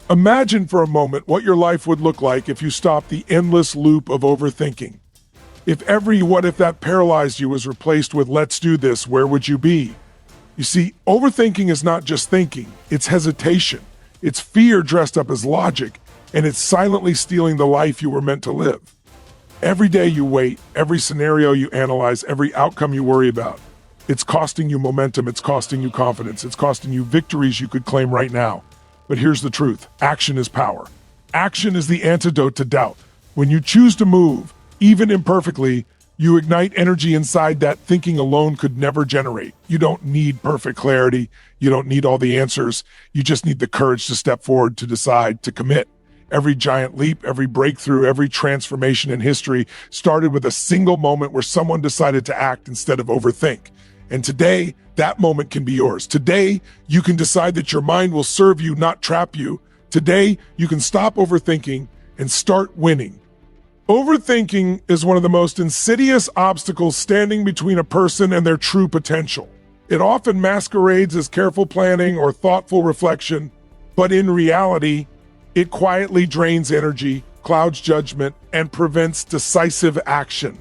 Imagine for a moment what your life would look like if you stopped the endless loop of overthinking. If every what if that paralyzed you was replaced with let's do this, where would you be? You see, overthinking is not just thinking, it's hesitation. It's fear dressed up as logic, and it's silently stealing the life you were meant to live. Every day you wait, every scenario you analyze, every outcome you worry about, it's costing you momentum, it's costing you confidence, it's costing you victories you could claim right now. But here's the truth, action is power. Action is the antidote to doubt. When you choose to move, even imperfectly, you ignite energy inside that thinking alone could never generate. You don't need perfect clarity. You don't need all the answers. You just need the courage to step forward, to decide, to commit. Every giant leap, every breakthrough, every transformation in history started with a single moment where someone decided to act instead of overthink. And today, that moment can be yours. Today, you can decide that your mind will serve you, not trap you. Today, you can stop overthinking and start winning. Overthinking is one of the most insidious obstacles standing between a person and their true potential. It often masquerades as careful planning or thoughtful reflection, but in reality, it quietly drains energy, clouds judgment, and prevents decisive action.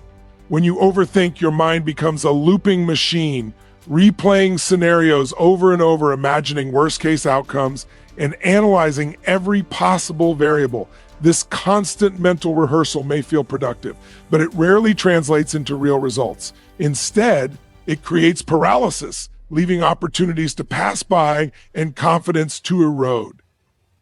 When you overthink, your mind becomes a looping machine, replaying scenarios over and over, imagining worst-case outcomes, and analyzing every possible variable. This constant mental rehearsal may feel productive, but it rarely translates into real results. Instead, it creates paralysis, leaving opportunities to pass by and confidence to erode.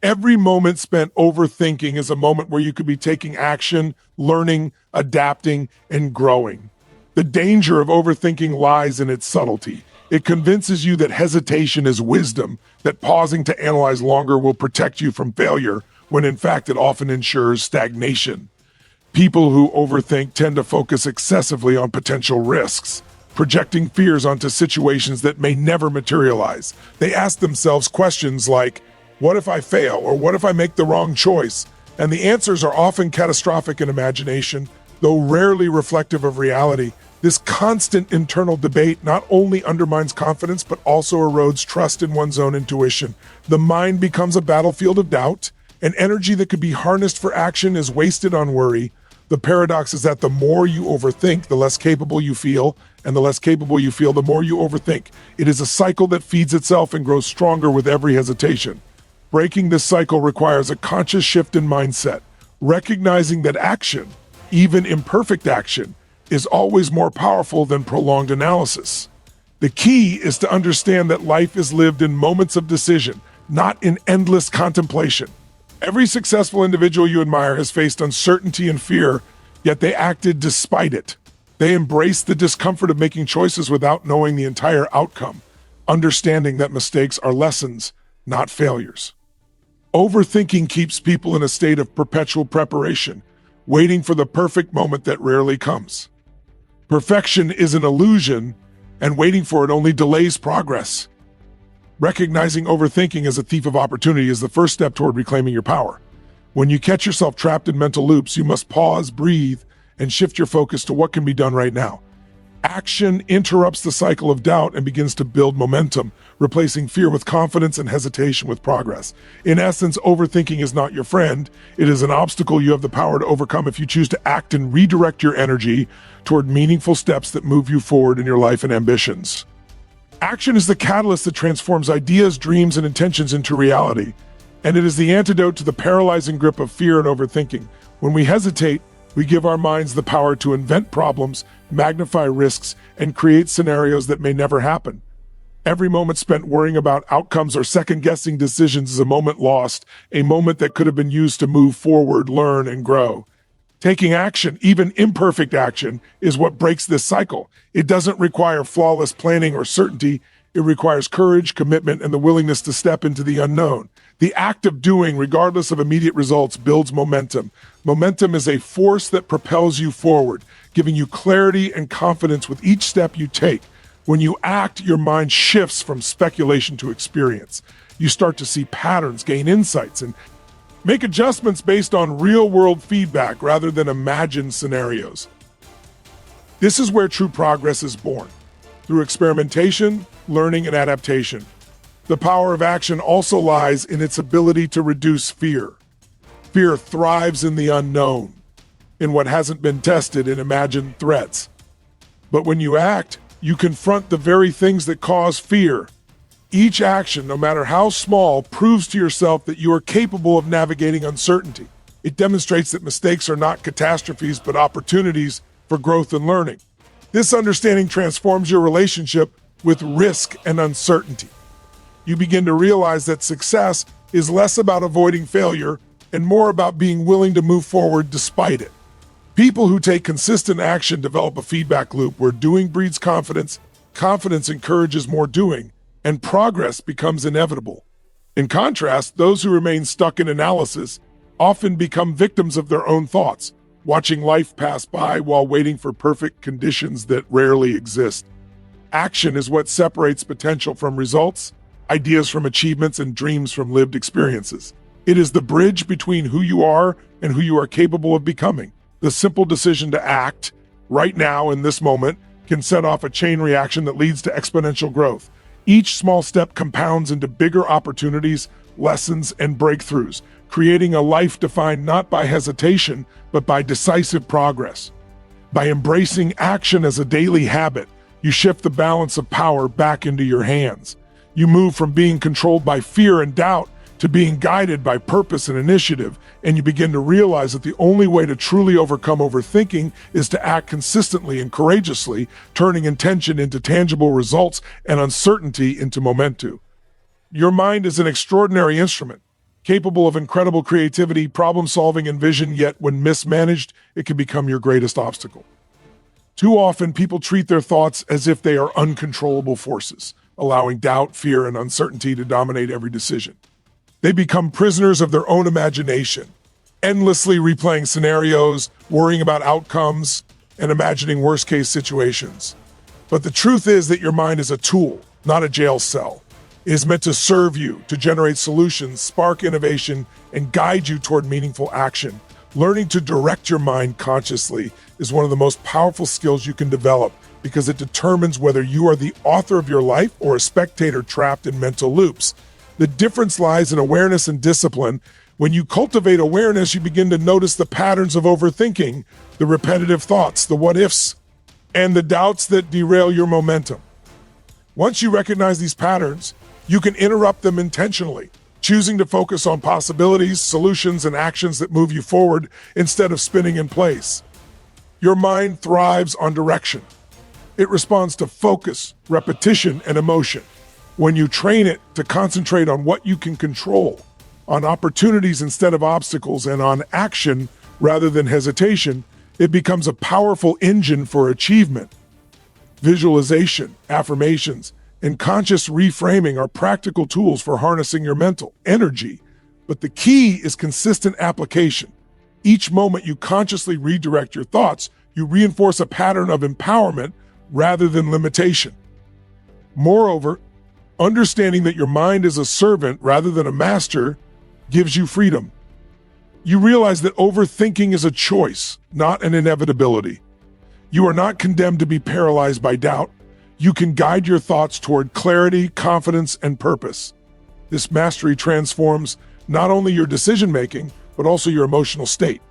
Every moment spent overthinking is a moment where you could be taking action, learning, adapting, and growing. The danger of overthinking lies in its subtlety. It convinces you that hesitation is wisdom, that pausing to analyze longer will protect you from failure, when in fact it often ensures stagnation. People who overthink tend to focus excessively on potential risks, projecting fears onto situations that may never materialize. They ask themselves questions like, what if I fail? Or what if I make the wrong choice? And the answers are often catastrophic in imagination, though rarely reflective of reality. This constant internal debate not only undermines confidence, but also erodes trust in one's own intuition. The mind becomes a battlefield of doubt, and energy that could be harnessed for action is wasted on worry. The paradox is that the more you overthink, the less capable you feel, and the less capable you feel, the more you overthink. It is a cycle that feeds itself and grows stronger with every hesitation. Breaking this cycle requires a conscious shift in mindset, recognizing that action, even imperfect action, is always more powerful than prolonged analysis. The key is to understand that life is lived in moments of decision, not in endless contemplation. Every successful individual you admire has faced uncertainty and fear, yet they acted despite it. They embraced the discomfort of making choices without knowing the entire outcome, understanding that mistakes are lessons, not failures. Overthinking keeps people in a state of perpetual preparation, waiting for the perfect moment that rarely comes. Perfection is an illusion, and waiting for it only delays progress. Recognizing overthinking as a thief of opportunity is the first step toward reclaiming your power. When you catch yourself trapped in mental loops, you must pause, breathe, and shift your focus to what can be done right now. Action interrupts the cycle of doubt and begins to build momentum, replacing fear with confidence and hesitation with progress. In essence, overthinking is not your friend. It is an obstacle you have the power to overcome if you choose to act and redirect your energy toward meaningful steps that move you forward in your life and ambitions. Action is the catalyst that transforms ideas, dreams, and intentions into reality, and it is the antidote to the paralyzing grip of fear and overthinking. When we hesitate, we give our minds the power to invent problems, magnify risks, and create scenarios that may never happen. Every moment spent worrying about outcomes or second-guessing decisions is a moment lost, a moment that could have been used to move forward, learn, and grow. Taking action, even imperfect action, is what breaks this cycle. It doesn't require flawless planning or certainty. It requires courage, commitment, and the willingness to step into the unknown. The act of doing, regardless of immediate results, builds momentum. Momentum is a force that propels you forward, giving you clarity and confidence with each step you take. When you act, your mind shifts from speculation to experience. You start to see patterns, gain insights, and make adjustments based on real-world feedback rather than imagined scenarios. This is where true progress is born, through experimentation, learning, and adaptation. The power of action also lies in its ability to reduce fear. Fear thrives in the unknown, in what hasn't been tested in imagined threats. But when you act, you confront the very things that cause fear. Each action, no matter how small, proves to yourself that you are capable of navigating uncertainty. It demonstrates that mistakes are not catastrophes, but opportunities for growth and learning. This understanding transforms your relationship with risk and uncertainty. You begin to realize that success is less about avoiding failure and more about being willing to move forward despite it. People who take consistent action develop a feedback loop where doing breeds confidence, confidence encourages more doing, and progress becomes inevitable. In contrast, those who remain stuck in analysis often become victims of their own thoughts, watching life pass by while waiting for perfect conditions that rarely exist. Action is what separates potential from results, ideas from achievements, and dreams from lived experiences. It is the bridge between who you are and who you are capable of becoming. The simple decision to act right now in this moment can set off a chain reaction that leads to exponential growth. Each small step compounds into bigger opportunities, lessons, and breakthroughs, creating a life defined not by hesitation, but by decisive progress. By embracing action as a daily habit, you shift the balance of power back into your hands. You move from being controlled by fear and doubt to being guided by purpose and initiative, and you begin to realize that the only way to truly overcome overthinking is to act consistently and courageously, turning intention into tangible results and uncertainty into momentum. Your mind is an extraordinary instrument, capable of incredible creativity, problem-solving, and vision, yet when mismanaged, it can become your greatest obstacle. Too often, people treat their thoughts as if they are uncontrollable forces, allowing doubt, fear, and uncertainty to dominate every decision. They become prisoners of their own imagination, endlessly replaying scenarios, worrying about outcomes, and imagining worst-case situations. But the truth is that your mind is a tool, not a jail cell. It is meant to serve you, to generate solutions, spark innovation, and guide you toward meaningful action. Learning to direct your mind consciously is one of the most powerful skills you can develop because it determines whether you are the author of your life or a spectator trapped in mental loops. The difference lies in awareness and discipline. When you cultivate awareness, you begin to notice the patterns of overthinking, the repetitive thoughts, the what-ifs, and the doubts that derail your momentum. Once you recognize these patterns, you can interrupt them intentionally, choosing to focus on possibilities, solutions, and actions that move you forward instead of spinning in place. Your mind thrives on direction. It responds to focus, repetition, and emotion. When you train it to concentrate on what you can control, on opportunities instead of obstacles, and on action rather than hesitation, it becomes a powerful engine for achievement. Visualization, affirmations, and conscious reframing are practical tools for harnessing your mental energy, but the key is consistent application. Each moment you consciously redirect your thoughts, you reinforce a pattern of empowerment rather than limitation. Moreover, understanding that your mind is a servant rather than a master gives you freedom. You realize that overthinking is a choice, not an inevitability. You are not condemned to be paralyzed by doubt. You can guide your thoughts toward clarity, confidence, and purpose. This mastery transforms not only your decision-making, but also your emotional state.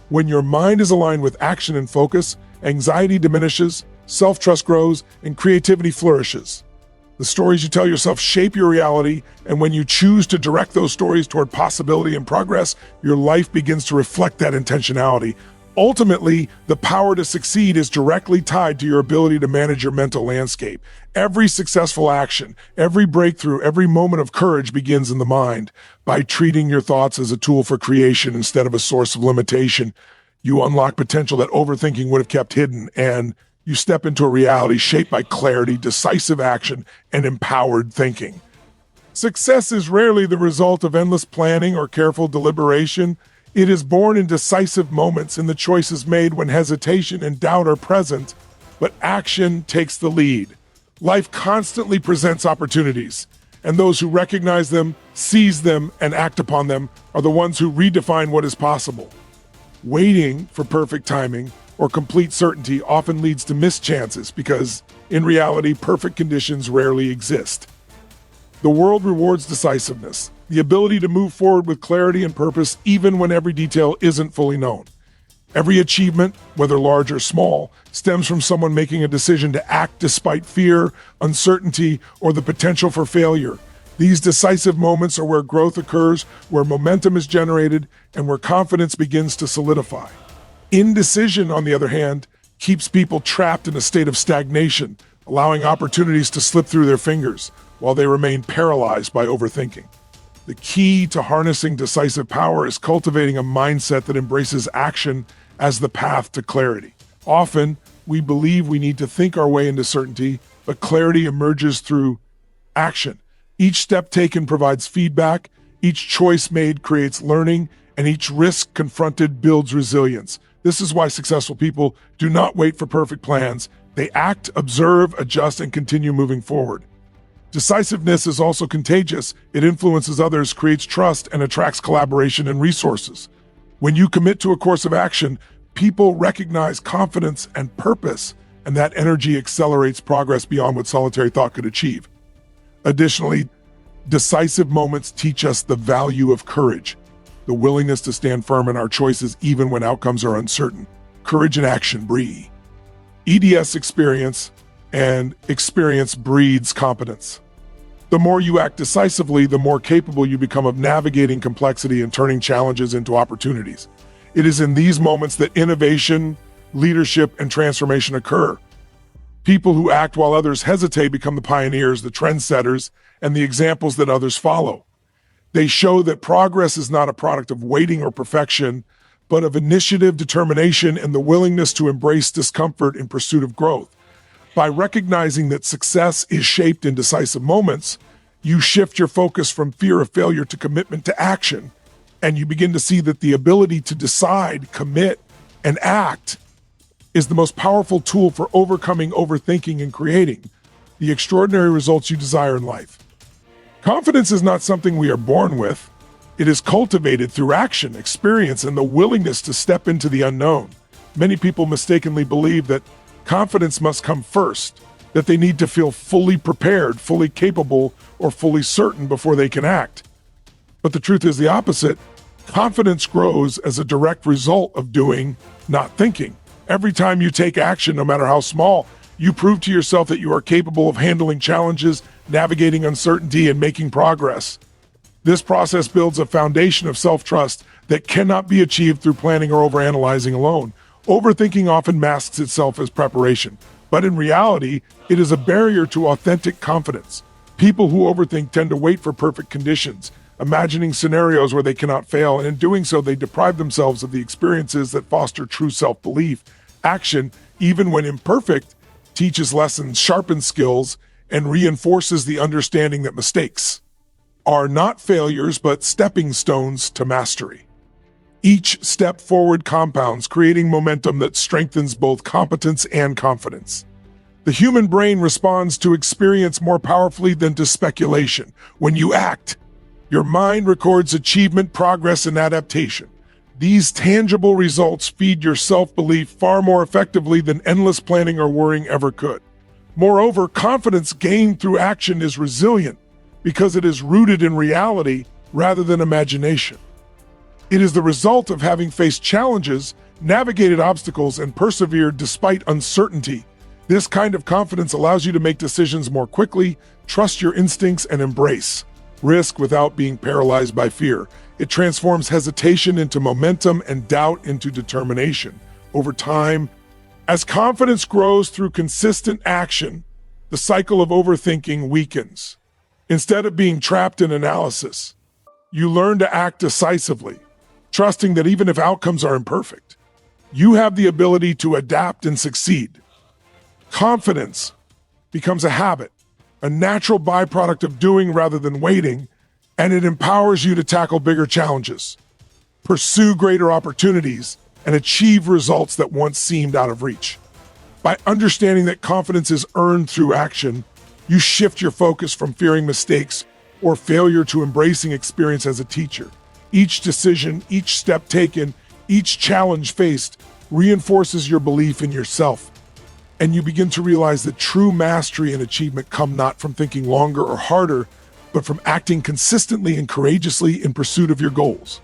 When your mind is aligned with action and focus, anxiety diminishes, self-trust grows, and creativity flourishes. The stories you tell yourself shape your reality, and when you choose to direct those stories toward possibility and progress, your life begins to reflect that intentionality. Ultimately, the power to succeed is directly tied to your ability to manage your mental landscape. Every successful action, every breakthrough, every moment of courage begins in the mind. By treating your thoughts as a tool for creation instead of a source of limitation, you unlock potential that overthinking would have kept hidden, and you step into a reality shaped by clarity, decisive action, and empowered thinking. Success is rarely the result of endless planning or careful deliberation. It is born in decisive moments, in the choices made when hesitation and doubt are present, but action takes the lead. Life constantly presents opportunities, and those who recognize them, seize them, and act upon them are the ones who redefine what is possible. Waiting for perfect timing or complete certainty often leads to missed chances because, in reality, perfect conditions rarely exist. The world rewards decisiveness, the ability to move forward with clarity and purpose even when every detail isn't fully known. Every achievement, whether large or small, stems from someone making a decision to act despite fear, uncertainty, or the potential for failure. These decisive moments are where growth occurs, where momentum is generated, and where confidence begins to solidify. Indecision, on the other hand, keeps people trapped in a state of stagnation, allowing opportunities to slip through their fingers while they remain paralyzed by overthinking. The key to harnessing decisive power is cultivating a mindset that embraces action as the path to clarity. Often, we believe we need to think our way into certainty, but clarity emerges through action. Each step taken provides feedback, each choice made creates learning, and each risk confronted builds resilience. This is why successful people do not wait for perfect plans. They act, observe, adjust, and continue moving forward. Decisiveness is also contagious. It influences others, creates trust, and attracts collaboration and resources. When you commit to a course of action, people recognize confidence and purpose, and that energy accelerates progress beyond what solitary thought could achieve. Additionally, decisive moments teach us the value of courage, the willingness to stand firm in our choices even when outcomes are uncertain. Courage in action breeds. EDS experience, and experience breeds competence. The more you act decisively, the more capable you become of navigating complexity and turning challenges into opportunities. It is in these moments that innovation, leadership, and transformation occur. People who act while others hesitate become the pioneers, the trendsetters, and the examples that others follow. They show that progress is not a product of waiting or perfection, but of initiative, determination, and the willingness to embrace discomfort in pursuit of growth. By recognizing that success is shaped in decisive moments, you shift your focus from fear of failure to commitment to action, and you begin to see that the ability to decide, commit, and act is the most powerful tool for overcoming overthinking and creating the extraordinary results you desire in life. Confidence is not something we are born with. It is cultivated through action, experience, and the willingness to step into the unknown. Many people mistakenly believe that confidence must come first, that they need to feel fully prepared, fully capable, or fully certain before they can act. But the truth is the opposite. Confidence grows as a direct result of doing, not thinking. Every time you take action, no matter how small, you prove to yourself that you are capable of handling challenges, navigating uncertainty, and making progress. This process builds a foundation of self-trust that cannot be achieved through planning or overanalyzing alone. Overthinking often masks itself as preparation, but in reality, it is a barrier to authentic confidence. People who overthink tend to wait for perfect conditions, imagining scenarios where they cannot fail, and in doing so, they deprive themselves of the experiences that foster true self-belief. Action, even when imperfect, teaches lessons, sharpens skills, and reinforces the understanding that mistakes are not failures, but stepping stones to mastery. Each step forward compounds, creating momentum that strengthens both competence and confidence. The human brain responds to experience more powerfully than to speculation. When you act, your mind records achievement, progress, and adaptation. These tangible results feed your self-belief far more effectively than endless planning or worrying ever could. Moreover, confidence gained through action is resilient because it is rooted in reality rather than imagination. It is the result of having faced challenges, navigated obstacles, and persevered despite uncertainty. This kind of confidence allows you to make decisions more quickly, trust your instincts, and embrace risk without being paralyzed by fear. It transforms hesitation into momentum and doubt into determination. Over time, as confidence grows through consistent action, the cycle of overthinking weakens. Instead of being trapped in analysis, you learn to act decisively, trusting that even if outcomes are imperfect, you have the ability to adapt and succeed. Confidence becomes a habit, a natural byproduct of doing rather than waiting, and it empowers you to tackle bigger challenges, pursue greater opportunities, and achieve results that once seemed out of reach. By understanding that confidence is earned through action, you shift your focus from fearing mistakes or failure to embracing experience as a teacher. Each decision, each step taken, each challenge faced reinforces your belief in yourself. And you begin to realize that true mastery and achievement come not from thinking longer or harder, but from acting consistently and courageously in pursuit of your goals.